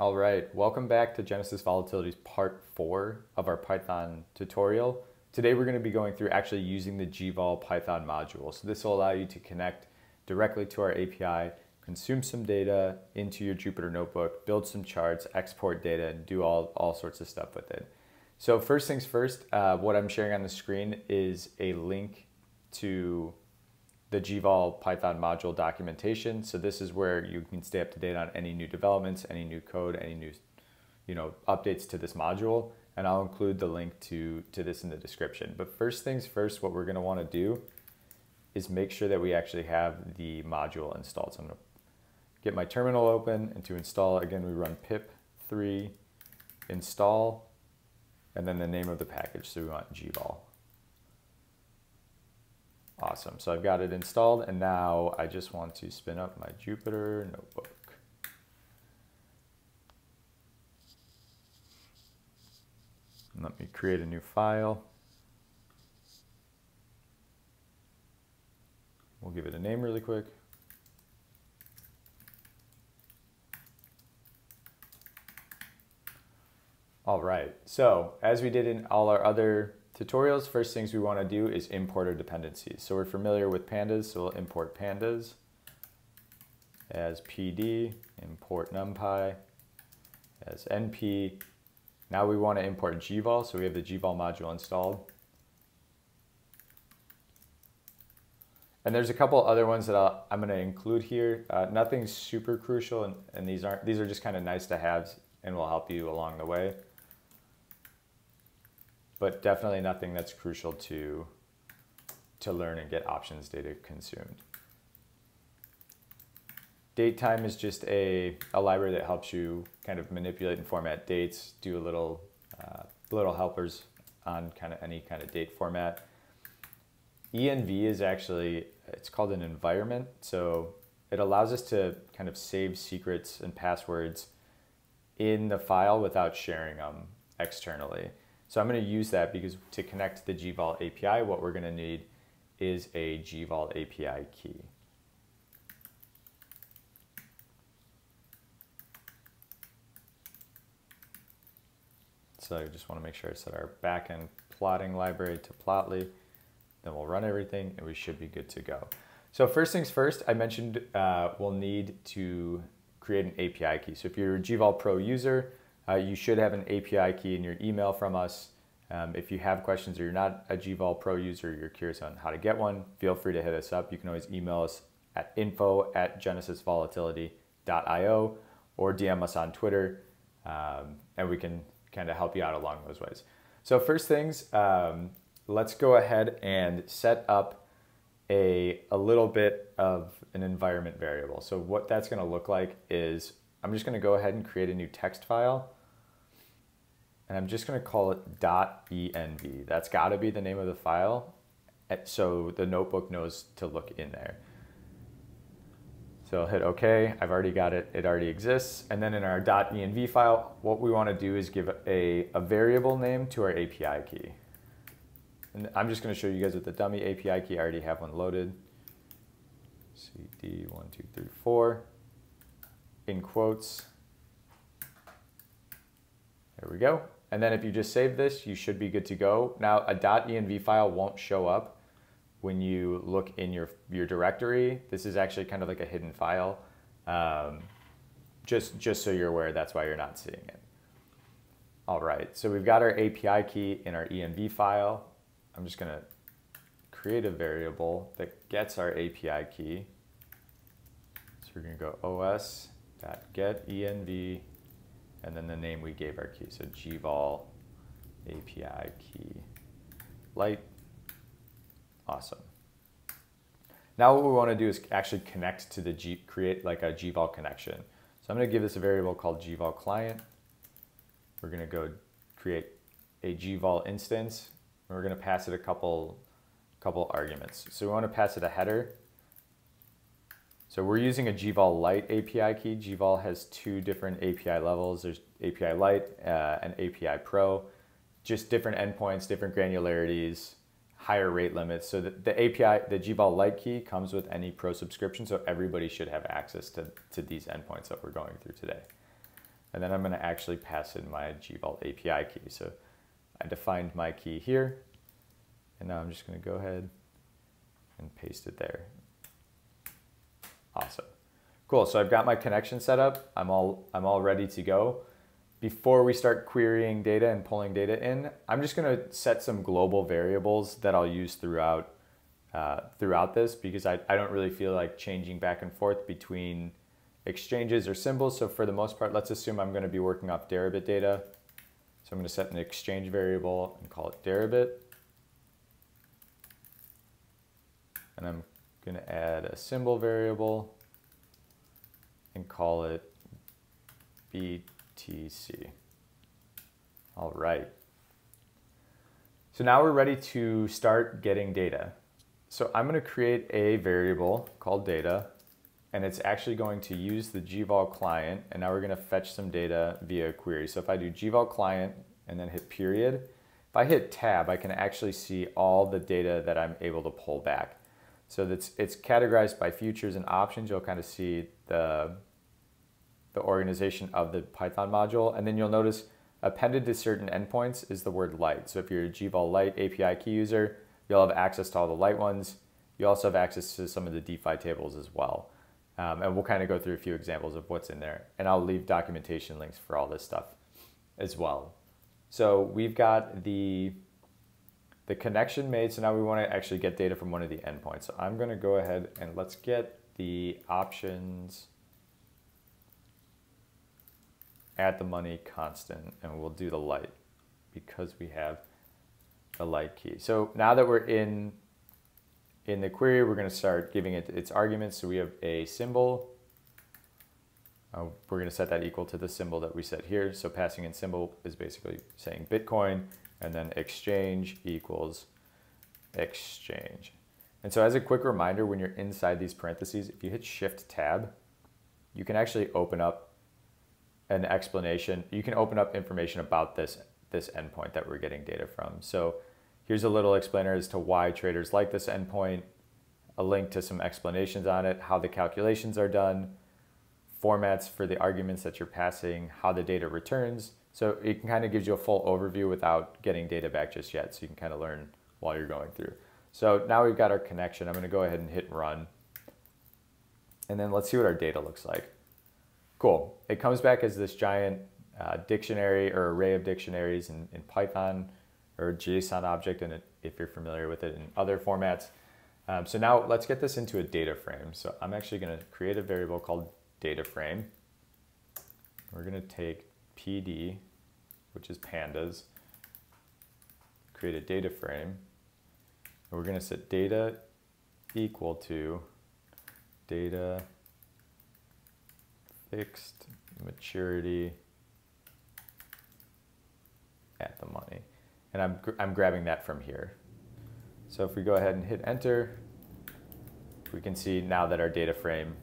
All right, welcome back to Genesis Volatility's part 4 of our Python tutorial. Today we're going to be going through actually using the GVol Python module. So this will allow you to connect directly to our API, consume some data into your Jupyter notebook, build some charts, export data, and do all sorts of stuff with it. So first things first, what I'm sharing on the screen is a link to the GVol Python module documentation. So this is where you can stay up to date on any new developments, any new code, any new updates to this module. And I'll include the link to this in the description. But first things first, what we're gonna wanna do is make sure that we actually have the module installed. So I'm gonna get my terminal open, and to install, again, we run pip3 install, and then the name of the package. So we want GVol. Awesome, so I've got it installed, and now I just want to spin up my Jupyter notebook. And let me create a new file. We'll give it a name really quick. All right, so as we did in all our other tutorials, first things we want to do is import our dependencies. So we're familiar with pandas, so we'll import pandas as PD, import numpy as np. Now we want to import GVol, so we have the GVol module installed. And there's a couple other ones that I'm going to include here. Nothing super crucial, and these are just kind of nice to have and will help you along the way. But definitely nothing that's crucial to learn and get options data consumed. Datetime is just a library that helps you kind of manipulate and format dates, do a little helpers on any kind of date format. env is actually, it's called an environment, so it allows us to kind of save secrets and passwords in the file without sharing them externally. So I'm going to use that because to connect to the GVol API, what we're going to need is a GVol API key. So I just want to make sure I set our backend plotting library to Plotly. Then we'll run everything and we should be good to go. So first things first, I mentioned we'll need to create an API key. So if you're a GVol Pro user, you should have an API key in your email from us. If you have questions or you're not a GVol Pro user, you're curious on how to get one, feel free to hit us up. You can always email us at info@genesisvolatility.io or DM us on Twitter, and we can kind of help you out along those ways. So first things, let's go ahead and set up a little bit of an environment variable. So what that's going to look like is I'm just going to go ahead and create a new text file. And I'm just going to call it .env. That's got to be the name of the file, so the notebook knows to look in there. So I'll hit OK. I've already got it. It already exists. And then in our .env file, what we want to do is give a variable name to our API key. And I'm just going to show you guys with the dummy API key. I already have one loaded. CD1234 in quotes. There we go. And then if you just save this, you should be good to go. Now a .env file won't show up when you look in your directory. This is actually kind of like a hidden file. Just so you're aware, that's why you're not seeing it. All right, so we've got our API key in our env file. I'm just gonna create a variable that gets our API key. So we're gonna go os.getEnv, and then the name we gave our key, so GVol API key Lite. Awesome. Now what we want to do is actually connect to create like a GVol connection. So I'm going to give this a variable called GVol client. We're going to go create a GVol instance, and we're going to pass it a couple arguments. So we want to pass it a header. So we're using a GVol Lite API key. GVol has two different API levels. There's API-Lite and API Pro, just different endpoints, different granularities, higher rate limits. So the GVol Lite key comes with any Pro subscription, so everybody should have access to these endpoints that we're going through today. And then I'm going to actually pass in my GVol API key. So I defined my key here, and now I'm just going to go ahead and paste it there. Awesome. Cool, so I've got my connection set up. I'm all ready to go. Before we start querying data and pulling data in, I'm just gonna set some global variables that I'll use throughout this, because I don't really feel like changing back and forth between exchanges or symbols. So for the most part, let's assume I'm gonna be working off deribit data. So I'm gonna set an exchange variable and call it deribit. And I'm gonna add a symbol variable and call it BTC. All right. So now we're ready to start getting data. So I'm going to create a variable called data, and it's actually going to use the GVol client, and now we're going to fetch some data via a query. So if I do GVol client and then hit period, if I hit tab, I can actually see all the data that I'm able to pull back. So it's categorized by futures and options. You'll kind of see the organization of the Python module. And then you'll notice appended to certain endpoints is the word Lite. So if you're a GVol Lite API key user, you'll have access to all the Lite ones. You also have access to some of the DeFi tables as well. And we'll kind of go through a few examples of what's in there. And I'll leave documentation links for all this stuff as well. So we've got the connection made, so now we want to actually get data from one of the endpoints. So I'm going to go ahead and let's get the options at the money constant, and we'll do the Lite because we have the Lite key. So now that we're in the query, we're going to start giving it its arguments. So we have a symbol. We're going to set that equal to the symbol that we set here. So passing in symbol is basically saying Bitcoin, and then exchange equals exchange. And so as a quick reminder, when you're inside these parentheses, if you hit Shift Tab, you can actually open up an explanation. You can open up information about this endpoint that we're getting data from. So here's a little explainer as to why traders like this endpoint, a link to some explanations on it, how the calculations are done, formats for the arguments that you're passing, how the data returns. So it kind of gives you a full overview without getting data back just yet. So you can kind of learn while you're going through. So now we've got our connection. I'm going to go ahead and hit run. And then let's see what our data looks like. Cool. It comes back as this giant dictionary or array of dictionaries in Python, or JSON object, and if you're familiar with it in other formats. So now let's get this into a data frame. So I'm actually going to create a variable called DataFrame. We're going to take PD, which is pandas, create a data frame, and we're going to set data equal to data fixed maturity at the money. And I'm grabbing that from here. So if we go ahead and hit enter, we can see now that our data frame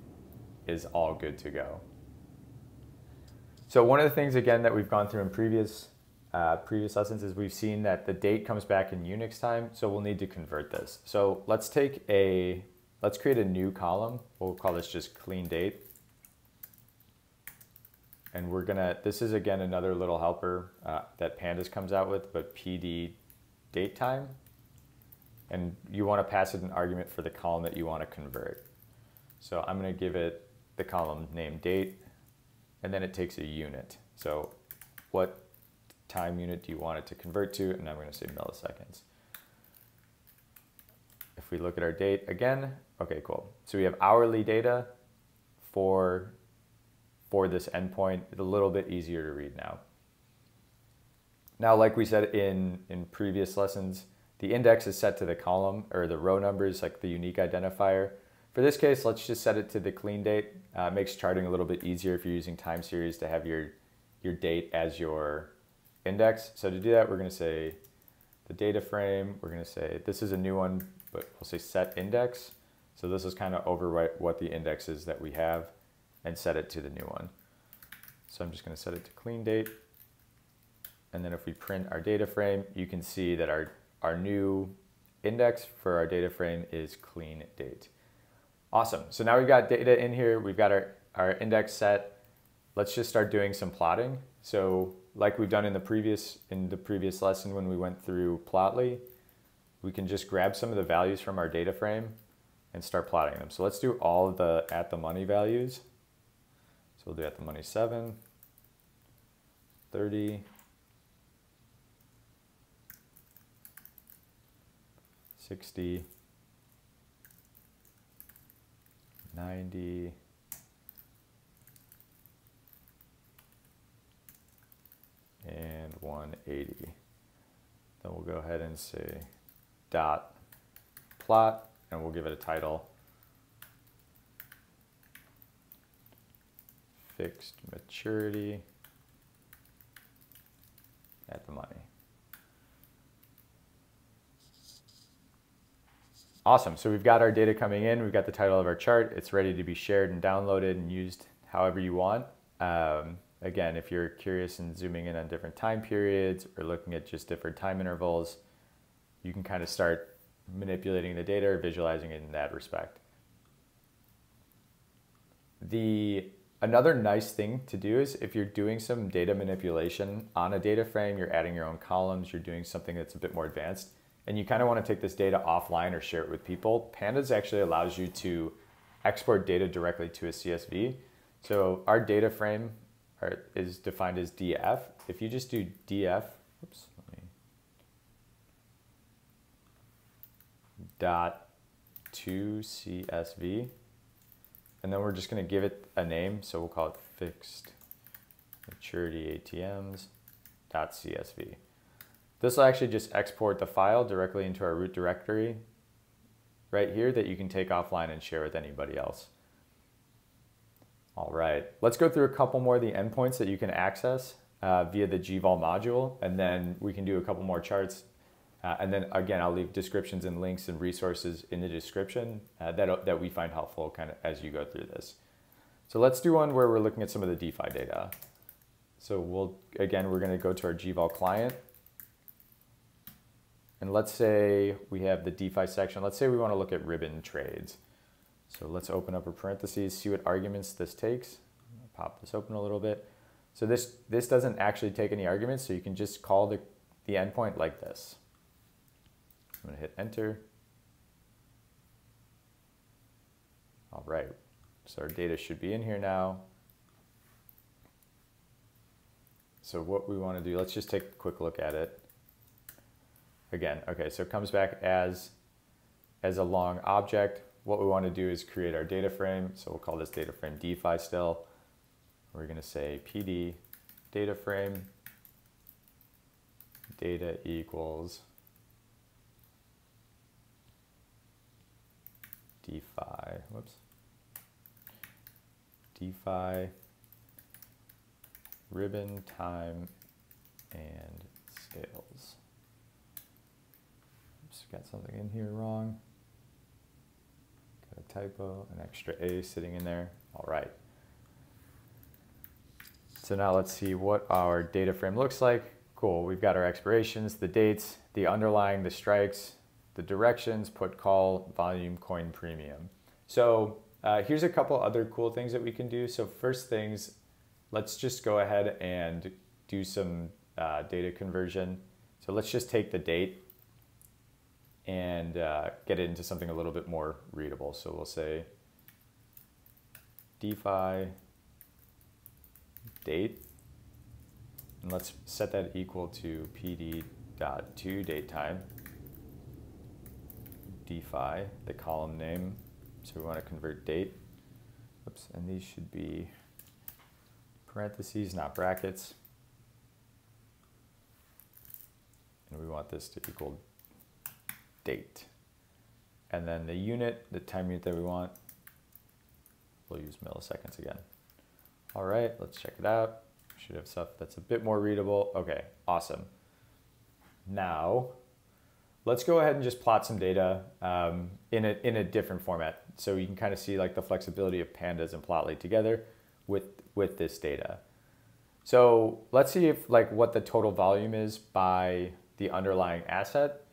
is all good to go. So one of the things, again, that we've gone through in previous lessons is we've seen that the date comes back in Unix time, so we'll need to convert this. So let's create a new column. We'll call this just clean date. And this is again another little helper that Pandas comes out with, but PD date time. And you want to pass it an argument for the column that you want to convert. So I'm going to give it the column name date, and then it takes a unit. So what time unit do you want it to convert to? And I'm going to say milliseconds. If we look at our date again, okay, cool. So we have hourly data for this endpoint. It's a little bit easier to read now. Now, like we said in previous lessons, the index is set to the column or the row numbers, like the unique identifier. For this case, let's just set it to the clean date. It makes charting a little bit easier if you're using time series to have your date as your index. So to do that, we're going to say the data frame. We're going to say, this is a new one, but we'll say set index. So this is kind of overwrite what the index is that we have and set it to the new one. So I'm just going to set it to clean date. And then if we print our data frame, you can see that our new index for our data frame is clean date. Awesome. So now we've got data in here. We've got our index set. let's just start doing some plotting. So like we've done in the previous lesson when we went through Plotly, we can just grab some of the values from our data frame and start plotting them. So let's do all of the at the money values. So we'll do at the money 7, 30, 60, 90, and 180. Then we'll go ahead and say dot plot, and we'll give it a title, fixed maturity at the money. Awesome, so we've got our data coming in, we've got the title of our chart, it's ready to be shared and downloaded and used however you want. Again, if you're curious and zooming in on different time periods or looking at just different time intervals, you can kind of start manipulating the data or visualizing it in that respect. Another nice thing to do is if you're doing some data manipulation on a data frame, you're adding your own columns, you're doing something that's a bit more advanced, and you kind of want to take this data offline or share it with people, Pandas actually allows you to export data directly to a CSV. So our data frame is defined as df. If you just do df, dot to CSV, and then we're just going to give it a name, so we'll call it fixed maturity ATMs dot CSV. This will actually just export the file directly into our root directory right here that you can take offline and share with anybody else. All right, let's go through a couple more of the endpoints that you can access via the GVol module, and then we can do a couple more charts. And then again, I'll leave descriptions and links and resources in the description that we find helpful kind of as you go through this. So let's do one where we're looking at some of the DeFi data. So we're going to go to our GVol client. And let's say we have the DeFi section. Let's say we want to look at ribbon trades. So let's open up a parentheses, see what arguments this takes. Pop this open a little bit. So this doesn't actually take any arguments, so you can just call the endpoint like this. I'm gonna hit enter. All right, so our data should be in here now. So what we want to do, let's just take a quick look at it. Again, okay, so it comes back as a long object. What we want to do is create our data frame. So we'll call this data frame DeFi still. We're going to say PD data frame data equals DeFi, DeFi ribbon time and sales. Oops, got something in here wrong. Got a typo, an extra A sitting in there. All right. So now let's see what our data frame looks like. Cool, we've got our expirations, the dates, the underlying, the strikes, the directions, put call, volume, coin premium. So here's a couple other cool things that we can do. So first things, let's just go ahead and do some data conversion. So let's just take the date and get it into something a little bit more readable. So we'll say DeFi date, and let's set that equal to pd.toDateTime. DeFi, the column name, so we want to convert date. Oops, and these should be parentheses, not brackets. And we want this to equal date. And then the unit, the time unit that we want, we'll use milliseconds again. All right, let's check it out. Should have stuff that's a bit more readable. Okay, awesome. Now, let's go ahead and just plot some data in a different format. So you can kind of see like the flexibility of Pandas and Plotly together with this data. So let's see if like what the total volume is by the underlying asset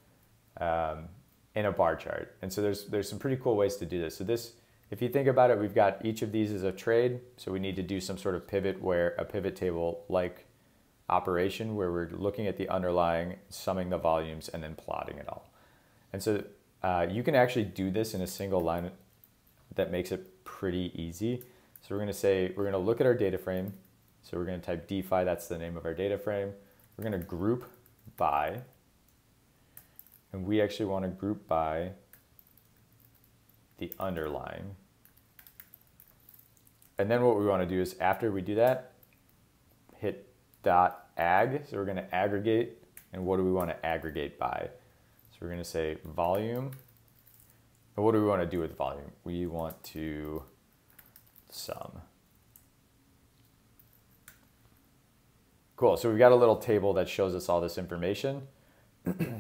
in a bar chart. And so there's some pretty cool ways to do this. So this, if you think about it, we've got each of these as a trade. So we need to do some sort of pivot where a pivot table like operation where we're looking at the underlying, summing the volumes, and then plotting it all. And so you can actually do this in a single line that makes it pretty easy. So we're going to say, we're going to look at our data frame. So we're going to type DeFi, that's the name of our data frame. We're going to group by, and we actually want to group by the underlying. And then what we want to do is after we do that, hit .ag. So we're going to aggregate, and what do we want to aggregate by? So we're going to say volume. And what do we want to do with volume? We want to sum. Cool, so we've got a little table that shows us all this information,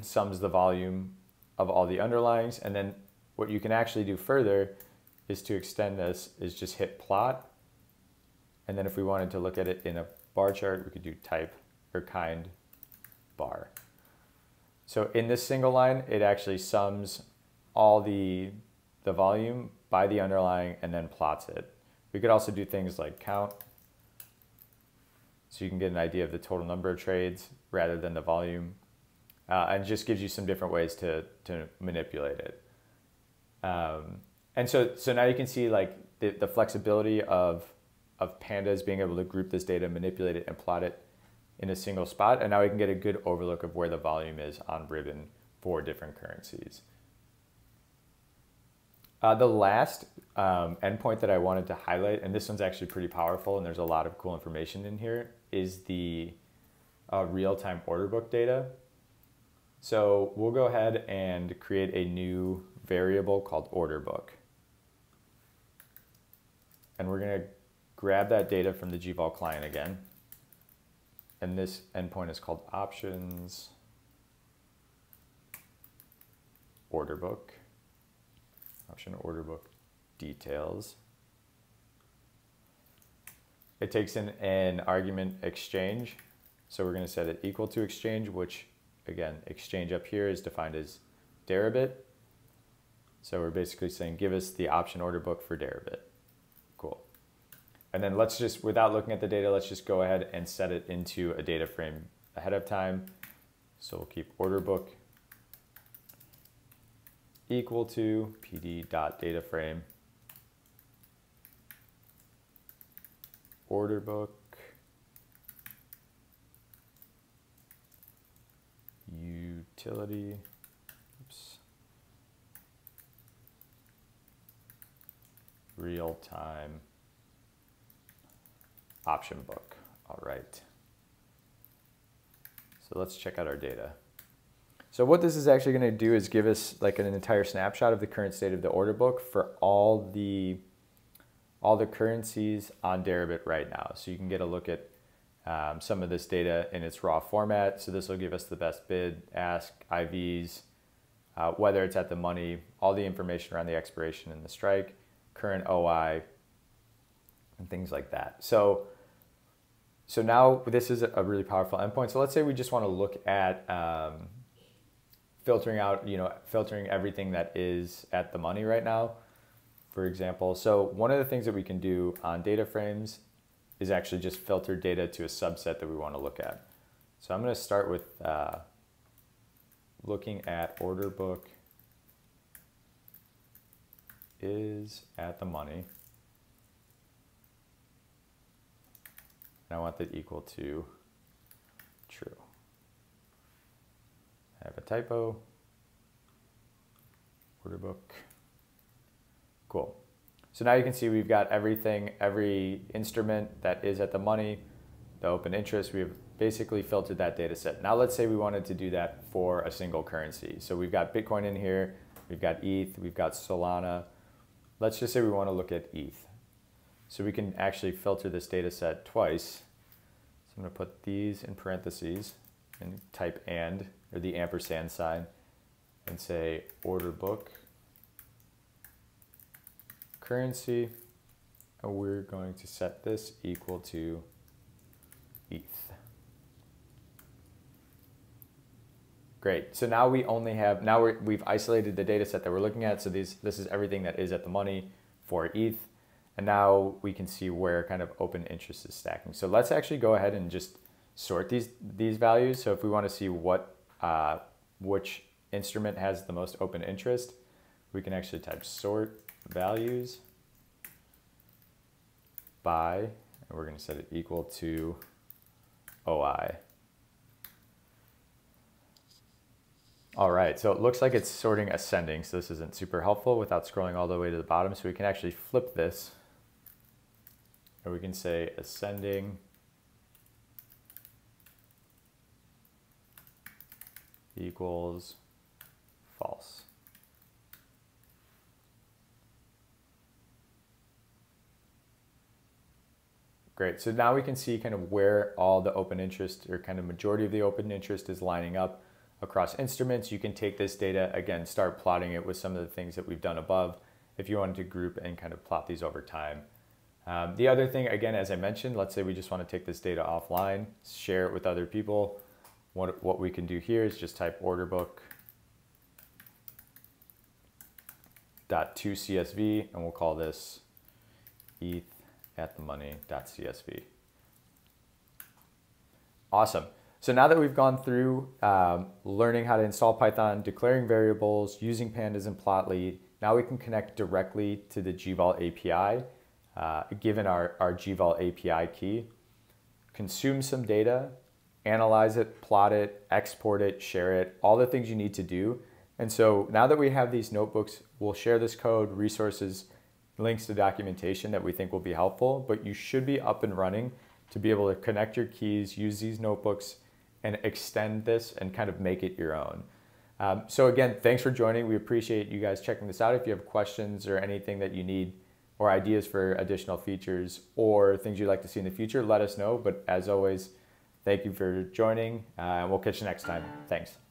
sums the volume of all the underlyings, and then what you can actually do further is to extend this is just hit plot, and then if we wanted to look at it in a bar chart, we could do type or kind bar. So in this single line, it actually sums all the volume by the underlying and then plots it. We could also do things like count, so you can get an idea of the total number of trades rather than the volume, and just gives you some different ways to manipulate it. And so now you can see like the flexibility of pandas being able to group this data, manipulate it, and plot it in a single spot. And now we can get a good overlook of where the volume is on Ribbon for different currencies. The last endpoint that I wanted to highlight, and this one's actually pretty powerful and there's a lot of cool information in here, is the real-time order book data. So we'll go ahead and create a new variable called Orderbook. And we're going to grab that data from the GVol client again. And this endpoint is called options Orderbook. Option Orderbook details. It takes in an argument exchange. So we're going to set it equal to exchange, which again, exchange up here is defined as Deribit. So we're basically saying, give us the option order book for Deribit. Cool. And then let's just, without looking at the data, let's just go ahead and set it into a data frame ahead of time. So we'll keep order book equal to pd.dataframe order book utility, real-time option book. All right. So let's check out our data. So what this is actually going to do is give us like an entire snapshot of the current state of the order book for all the currencies on Deribit right now. So you can get a look at some of this data in its raw format. So this will give us the best bid, ask, IVs, whether it's at the money, all the information around the expiration and the strike, current OI, and things like that. So now this is a really powerful endpoint. So let's say we just want to look at filtering out, filtering everything that is at the money right now, for example. So one of the things that we can do on data frames is actually just filter data to a subset that we want to look at. So I'm going to start with looking at order book is at the money. And I want that equal to true. I have a typo. Order book. Cool. So now you can see we've got everything, every instrument that is at the money, the open interest, we've basically filtered that data set. Now let's say we wanted to do that for a single currency. So we've got Bitcoin in here, we've got ETH, we've got Solana. Let's just say we want to look at ETH. So we can actually filter this data set twice. So I'm going to put these in parentheses and type and, or the ampersand sign, and say order book currency, and we're going to set this equal to ETH. Great, so now we only have, we've isolated the data set that we're looking at, so this is everything that is at the money for ETH. And now we can see where kind of open interest is stacking. So let's actually go ahead and just sort these values. So if we want to see what which instrument has the most open interest, we can actually type sort values by, and we're going to set it equal to OI. All right, so it looks like it's sorting ascending, so this isn't super helpful without scrolling all the way to the bottom. So we can actually flip this, or we can say ascending equals false. Great, so now we can see kind of where all the open interest, or kind of majority of the open interest, is lining up across instruments. You can take this data, again, start plotting it with some of the things that we've done above if you wanted to group and kind of plot these over time. The other thing, again, as I mentioned, let's say we just want to take this data offline, share it with other people. What we can do here is just type orderbook.toCSV, and we'll call this ETH at the money.csv. Awesome. So now that we've gone through learning how to install Python, declaring variables, using pandas and Plotly, now we can connect directly to the GVol API, given our GVol API key, consume some data, analyze it, plot it, export it, share it, all the things you need to do. And so now that we have these notebooks, we'll share this code, resources, links to documentation that we think will be helpful, but you should be up and running to be able to connect your keys, use these notebooks, and extend this and kind of make it your own. So again, thanks for joining. We appreciate you guys checking this out. If you have questions or anything that you need, or ideas for additional features or things you'd like to see in the future, let us know. But as always, thank you for joining, and we'll catch you next time. Thanks.